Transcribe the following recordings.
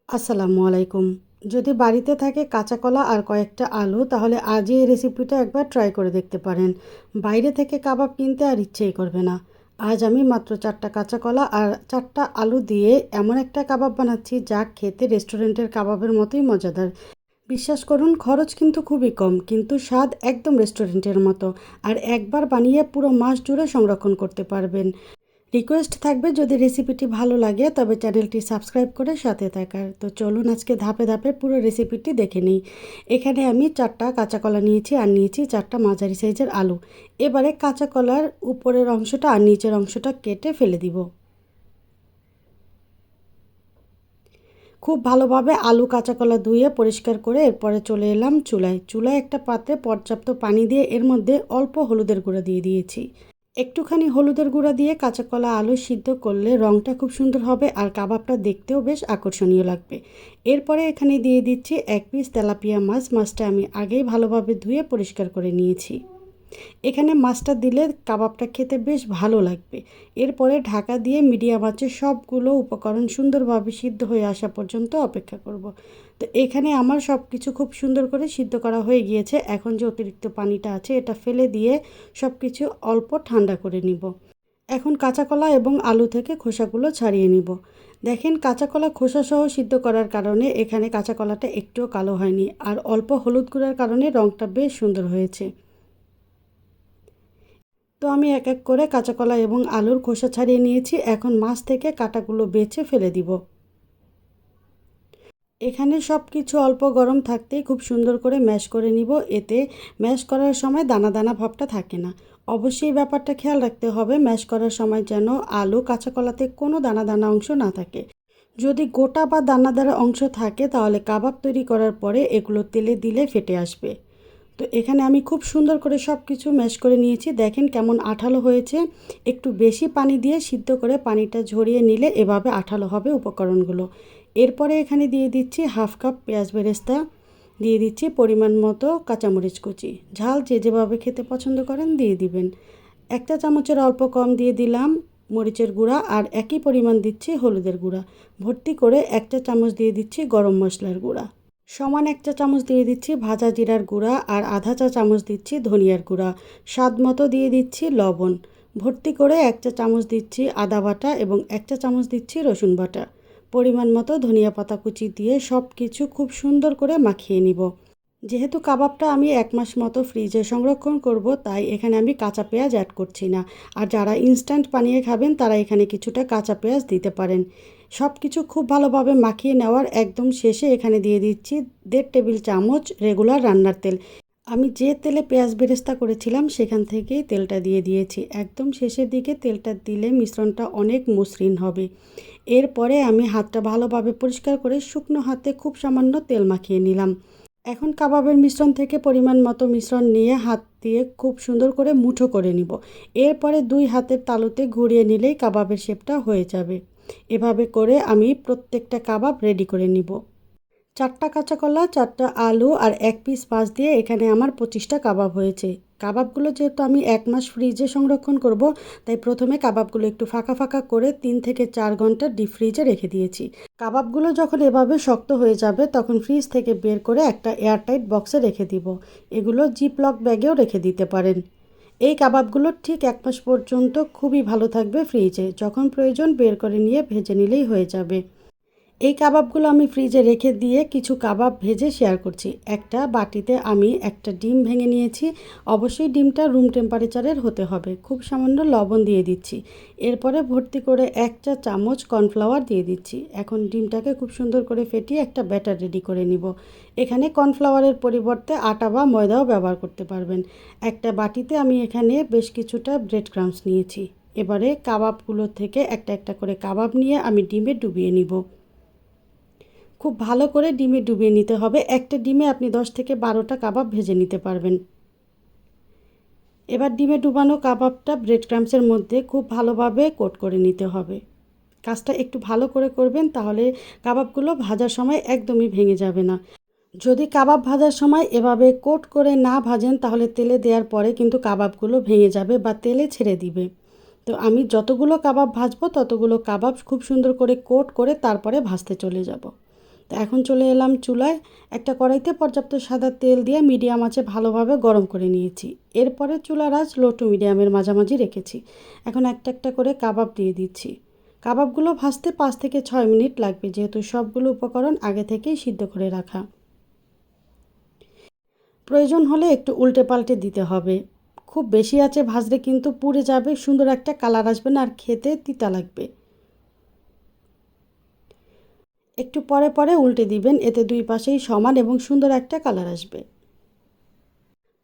আসসালামু আলাইকুম। যদি বাড়িতে থাকে কাঁচা কলা আর কয়েকটা আলু তাহলে আজই এই রেসিপিটা একবার ট্রাই করে দেখতে পারেন। বাইরে থেকে কাবাব কিনতে আর ইচ্ছেই করবে না। আজ আমি মাত্র 4টা কাঁচা কলা আর 4টা আলু দিয়ে এমন একটা কাবাব বানাচ্ছি যা খেতে রেস্টুরেন্টের কাবাবের মতোই মজাদার। বিশ্বাস করুন খরচ কিন্তু খুবই কম, কিন্তু স্বাদ একদম রেস্টুরেন্টের মতো। আর একবার বানিয়ে পুরো মাস জুড়ে সংরক্ষণ করতে পারবেন। রিকোয়েস্ট থাকবে যদি রেসিপিটি ভালো লাগে তবে চ্যানেলটি সাবস্ক্রাইব করে সাথে থাকার। তো চলুন আজকে ধাপে ধাপে পুরো রেসিপিটি দেখে নিই। এখানে আমি 4টা কাঁচা কলা নিয়েছি আর নিয়েছি 4টা মাঝারি সাইজের আলু। এবারে কাঁচা কলার উপরের অংশটা আর নিচের অংশটা কেটে ফেলে দিব। খুব ভালোভাবে আলু কাঁচা কলা ধুয়ে পরিষ্কার করে এরপরে চলে এলাম চুলায় একটা পাত্রে পর্যাপ্ত পানি দিয়ে এর মধ্যে অল্প হলুদের গুঁড়া দিয়ে দিয়েছি। একটুখানি হলুদের গুঁড়া দিয়ে কাঁচা কলা আলু সিদ্ধ করলে রঙটা খুব সুন্দর হবে আর কাবাবটা দেখতেও বেশ আকর্ষণীয় লাগবে। এরপরে এখানে দিয়ে দিচ্ছি 1 পিস তেলাপিয়া মাছ। মাছটা আমি আগেই ভালোভাবে ধুয়ে পরিষ্কার করে নিয়েছি। এখানে মাছটা দিলে কাবাবটা খেতে বেশ ভালো লাগবে। এরপরে ঢাকা দিয়ে মিডিয়াম আঁচে সবগুলো উপকরণ সুন্দরভাবে সিদ্ধ হয়ে আসা পর্যন্ত অপেক্ষা করব। তো এখানে আমার সব কিছু খুব সুন্দর করে সিদ্ধ করা হয়ে গিয়েছে। এখন যে অতিরিক্ত পানিটা আছে এটা ফেলে দিয়ে সব কিছু অল্প ঠান্ডা করে নিব। এখন কাঁচা কলা এবং আলু থেকে খোসাগুলো ছাড়িয়ে নিব। দেখেন কাঁচা কলা খোসাসহ সিদ্ধ করার কারণে এখানে কাঁচা কলাটা একটুও কালো হয়নি, আর অল্প হলুদ গুঁড়ার কারণে রঙটা বেশ সুন্দর হয়েছে। তো আমি এক এক করে কাঁচা কলা এবং আলুর খোসা ছাড়িয়ে নিয়েছি। এখন মাছ থেকে কাঁটাগুলো বেছে ফেলে দিব। এখানে সব কিছু অল্প গরম থাকতেই খুব সুন্দর করে ম্যাশ করে নিব। এতে ম্যাশ করার সময় দানা দানা ভাবটা থাকে না। অবশ্যই ব্যাপারটা খেয়াল রাখতে হবে ম্যাশ করার সময় যেন আলু কাঁচা কলাতে কোনো দানা দানা অংশ না থাকে। যদি গোটা বা দানাদার অংশ থাকে তাহলে কাবাব তৈরি করার পরে এগুলো তেলে দিলে ফেটে আসবে। তো এখানে আমি খুব সুন্দর করে সব কিছু ম্যাশ করে নিয়েছি। দেখেন কেমন আঠালো হয়েছে। একটু বেশি পানি দিয়ে সিদ্ধ করে পানিটা ঝরিয়ে নিলে এভাবে আঠালো হবে উপকরণগুলো। এরপরে এখানে দিয়ে দিচ্ছি 1/2 কাপ পেঁয়াজ বেরেস্তা, দিয়ে দিচ্ছি পরিমাণ মতো কাঁচামরিচ কুচি। ঝাল যে যেভাবে খেতে পছন্দ করেন দিয়ে দিবেন। একটা চামচের অল্প কম দিয়ে দিলাম মরিচের গুঁড়া আর একই পরিমাণ দিচ্ছি হলুদের গুঁড়া। ভর্তি করে 1 চা চামচ দিয়ে দিচ্ছি গরম মশলার গুঁড়া। সমান 1 চা চামচ দিয়ে দিচ্ছি ভাজা জিরার গুঁড়া আর আধা চা চামচ দিচ্ছি ধনিয়ার গুঁড়া। স্বাদ মতো দিয়ে দিচ্ছি লবণ। ভর্তি করে 1 চা চামচ দিচ্ছি আদা বাটা এবং 1 চা চামচ দিচ্ছি রসুন বাটা। পরিমাণ মতো ধনিয়া পাতা কুচি দিয়ে সব কিছু খুব সুন্দর করে মাখিয়ে নিব। যেহেতু কাবাবটা আমি 1 মাস মতো ফ্রিজে সংরক্ষণ করব তাই এখানে আমি কাঁচা পেঁয়াজ অ্যাড করছি না। আর যারা ইনস্ট্যান্ট বানিয়ে খাবেন তারা এখানে কিছুটা কাঁচা পেঁয়াজ দিতে পারেন। সব কিছু খুব ভালোভাবে মাখিয়ে নেওয়ার একদম শেষে এখানে দিয়ে দিচ্ছি 1.5 টেবিল চামচ রেগুলার রান্নার তেল। আমি যে তেলে পেঁয়াজ বেরেস্তা করেছিলাম সেখান থেকেই তেলটা দিয়ে দিয়েছি। একদম শেষের দিকে তেলটা দিলে মিশ্রণটা অনেক মসৃণ হবে। এরপরে আমি হাতটা ভালোভাবে পরিষ্কার করে শুকনো হাতে খুব সামান্য তেল মাখিয়ে নিলাম। এখন কাবাবের মিশ্রণ থেকে পরিমাণ মতো মিশ্রণ নিয়ে হাত দিয়ে খুব সুন্দর করে মুঠো করে নিব। এরপরে 2 হাতের তালুতে ঘুরিয়ে নিলেই কাবাবের শেপটা হয়ে যাবে। এভাবে করে আমি প্রত্যেকটা কাবাব রেডি করে নিব। 4টা কাঁচা কলা, 4টা আলু আর 1 পিস মাছ দিয়ে এখানে আমার 25টা কাবাব হয়েছে। কাবাবগুলো যেহেতু আমি 1 মাস ফ্রিজে সংরক্ষণ করব তাই প্রথমে কাবাবগুলো একটু ফাঁকা ফাঁকা করে 3 থেকে 4 ঘন্টা ডিপ ফ্রিজে রেখে দিয়েছি। কাবাবগুলো যখন এভাবে শক্ত হয়ে যাবে তখন ফ্রিজ থেকে বের করে একটা এয়ারটাইট বক্সে রেখে দিব। এগুলো জিপলক ব্যাগেও রেখে দিতে পারেন। এই কাবাবগুলো ঠিক 1 মাস পর্যন্ত খুবই ভালো থাকবে ফ্রিজে। যখন প্রয়োজন বের করে নিয়ে ভেজে নিলেই হয়ে যাবে। এই কাবাবগুলো আমি ফ্রিজে রেখে দিয়ে কিছু কাবাব ভেজে শেয়ার করছি। একটা বাটিতে আমি একটা ডিম ভেঙে নিয়েছি। অবশ্যই ডিমটা রুম টেম্পারেচারের হতে হবে। খুব সামান্য লবণ দিয়ে দিচ্ছি। এরপরে ভর্তি করে 1 চা চামচ কর্নফ্লাওয়ার দিয়ে দিচ্ছি। এখন ডিমটাকে খুব সুন্দর করে ফেটিয়ে একটা ব্যাটার রেডি করে নিব। এখানে কর্নফ্লাওয়ারের পরিবর্তে আটা বা ময়দাও ব্যবহার করতে পারবেন। একটা বাটিতে আমি এখানে বেশ কিছুটা ব্রেড ক্রাম্বস নিয়েছি। এবারে কাবাবগুলো থেকে একটা একটা করে কাবাব নিয়ে আমি ডিমে ডুবিয়ে নিব। খুব ভালো করে ডিমে ডুবিয়ে নিতে হবে। একটা ডিমে আপনি 10 থেকে 12টা কাবাব ভেজে নিতে পারবেন। এবার ডিমে ডুবানো কাবাবটা ব্রেড ক্রাম্বসের মধ্যে খুব ভালোভাবে কোট করে নিতে হবে। কাজটা একটু ভালো করে করবেন, তাহলে কাবাবগুলো ভাজার সময় একদমই ভেঙে যাবে না। যদি কাবাব ভাজার সময় এভাবে কোট করে না ভাজেন তাহলে তেলে দেওয়ার পরে কিন্তু কাবাবগুলো ভেঙে যাবে বা তেলে ছেড়ে দিবে। তো আমি যতগুলো কাবাব ভাজবো ততগুলো কাবাব খুব সুন্দর করে কোট করে তারপরে ভাজতে চলে যাব। তো এখন চলে এলাম চুলায়। একটা কড়াইতে পর্যাপ্ত সাদা তেল দিয়ে মিডিয়াম আঁচে ভালোভাবে গরম করে নিয়েছি। এরপরে চুলার আঁচ লো টু মিডিয়ামের মাঝামাঝি রেখেছি। এখন একটা একটা করে কাবাব দিয়ে দিচ্ছি। কাবাবগুলো ভাজতে 5 থেকে 6 মিনিট লাগবে, যেহেতু সবগুলো উপকরণ আগে থেকেই সিদ্ধ করে রাখা। প্রয়োজন হলে একটু উল্টে পাল্টে দিতে হবে। খুব বেশি আঁচে ভাজলে কিন্তু পুড়ে যাবে, সুন্দর একটা কালার আসবে না আর খেতে তিতা লাগবে। একটু পরে পরে উল্টে দিবেন, এতে দুই পাশেই সমান এবং সুন্দর একটা কালার আসবে।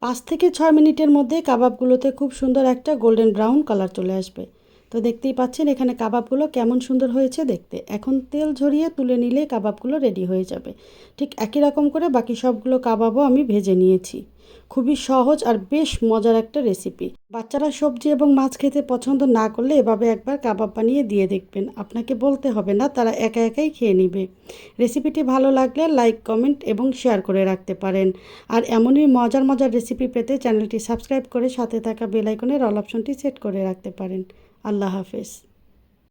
5 থেকে 6 মিনিটের মধ্যে কাবাবগুলোতে খুব সুন্দর একটা গোল্ডেন ব্রাউন কালার চলে আসবে। তো দেখতেই পাচ্ছেন এখানে কাবাবগুলো কেমন সুন্দর হয়েছে দেখতে। এখন তেল ঝরিয়ে তুলে নিলে কাবাবগুলো রেডি হয়ে যাবে। ঠিক একই রকম করে বাকি সবগুলো কাবাবও আমি ভেজে নিয়েছি। খুবই সহজ আর বেশ মজার একটা রেসিপি। বাচ্চারা সবজি এবং মাছ খেতে পছন্দ না করলে এভাবে একবার কাবাব বানিয়ে দিয়ে দেখবেন, আপনাকে বলতে হবে না, তারা একা একাই খেয়ে নেবে। রেসিপিটি ভালো লাগলে লাইক, কমেন্ট এবং শেয়ার করে রাখতে পারেন। আর এমনই মজার মজার রেসিপি পেতে চ্যানেলটি সাবস্ক্রাইব করে সাথে থাকা বেল আইকনের অল অপশনটি সেট করে রাখতে পারেন। আল্লাহ হাফেজ।